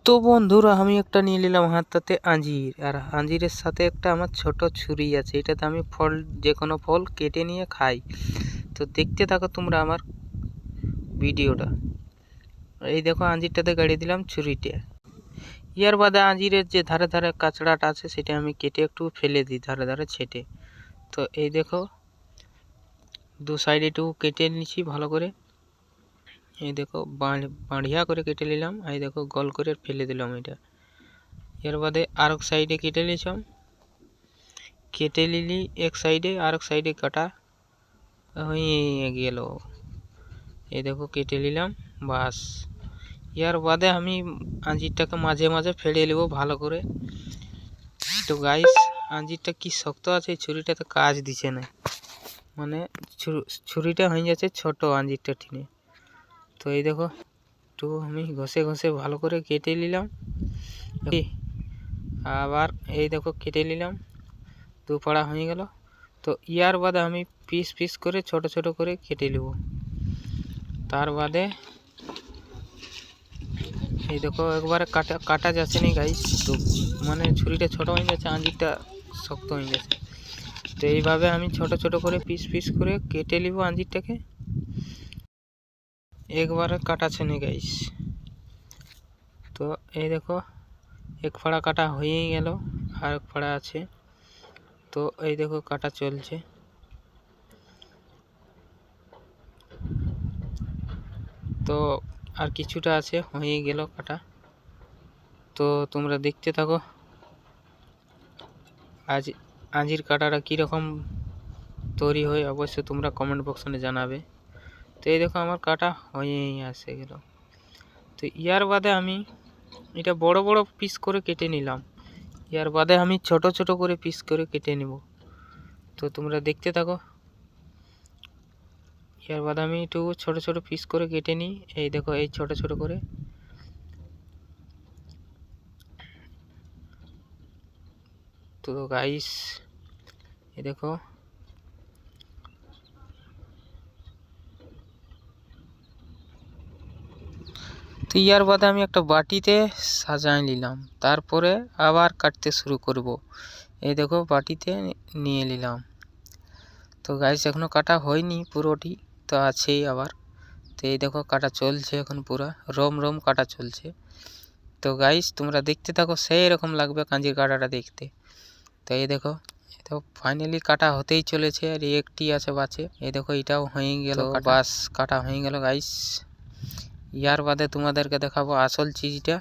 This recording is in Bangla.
তো বন্ধুরা আমি একটা নিয়ে নিলাম হাতটাতে আঞ্জির, আর আঞ্জিরের সাথে একটা আমার ছোট ছুরি আছে। এটাতে আমি ফল, যে কোনো ফল কেটে নিয়ে খাই। তো দেখতে থাকো তোমরা আমার ভিডিওটা। এই দেখো আঞ্জিরটাতে গাড়িয়ে দিলাম ছুরিটা। ইয়ার বাদে আঞ্জিরের যে ধারে ধারে কাঁচড়াটা আছে সেটা আমি কেটে একটু ফেলে দিই ধারে ধারে ছেটে। তো এই দেখো দু সাইডে একটু কেটে নিচ্ছি ভালো করে। এই দেখো বাঁড়িয়া করে কেটে নিলাম। এই দেখো গোল করে ফেলে দিলাম এটা। এর বাদে আর এক সাইডে কেটে নিলাম, কেটে নিলি এক সাইডে, আর এক সাইডে কাটা হয়ে গেল। এই দেখো কেটে নিলাম, বাস। এর বাদে আমি আঞ্জিরটাকে মাঝে মাঝে ফেড়ে নেব ভালো করে। তো গাইস আঞ্জিরটা কি শক্ত আছে, ছুরিটাতে কাজ দিছে না, মানে ছুরিটা হয়ে যাচ্ছে ছোট আঞ্জিরটা ঠিনে। তো এই দেখো একটু আমি ঘষে ঘষে ভালো করে কেটে নিলাম। আবার এই দেখো কেটে নিলাম, দু পাড়া হয়ে গেল। তো ইয়ার বাদে আমি পিস পিস করে ছোট ছোট করে কেটে নেব। তার বাদে এই দেখো একবারে কাটা যাচ্ছে না গাইস, তো মানে ছুরিটা ছোট হয়ে যাচ্ছে, আঞ্জিরটা শক্ত হয়ে যাচ্ছে। তো এইভাবে আমি ছোট ছোট করে পিস পিস করে কেটে নিব আঞ্জিরটাকে, একবারে কাটাছে না গাইস। তো এই দেখো এক ফাড়া কাটা হয়েই গেল, আর এক ফাড়া আছে। তো এই দেখো কাটা চলছে। তো আর কিছুটা আছে, হয়ে গেল কাটা। তো তোমরা দেখতে থাকো আজ আঞ্জির কাটাটা কীরকম তৈরি হয়, অবশ্যই তোমরা কমেন্ট বক্সে জানাবে। তো এই দেখো আমার কাটা হয়েই আসে গেল। তো ইয়ার বাদে আমি এটা বড় বড় পিস করে কেটে নিলাম। ইয়ার বাদে আমি ছোট ছোট করে পিস করে কেটে নিব। তো তোমরা দেখতে থাকো। ইয়ার বাদে আমি একটু ছোট ছোট পিস করে কেটে নিই। এই দেখো এই ছোট ছোট করে। তো গাইস এই দেখো তো ইয়ার বাদে আমি একটা বাটিতে সাজাই নিলাম, তারপরে আবার কাটতে শুরু করব। এই দেখো বাটিতে নিয়ে নিলাম। তো গাইস এখনো কাটা হয়নি পুরোটি, তো আছেই আবার। তো এই দেখো কাটা চলছে এখন, পুরা রম রম কাটা চলছে। তো গাইস তোমরা দেখতে থাকো, সেই রকম লাগবে কাঞ্জির কাটাটা দেখতে। তো এই দেখো তো ফাইনালি কাটা হতেই চলেছে, আর একটি আছে বাঁচে। এই দেখো এটাও হয়ে গেল, বাস কাটা হয়ে গেল গাইস। ইয়ার বাদে তোমাদেরকে দেখাবো আসল চিজটা।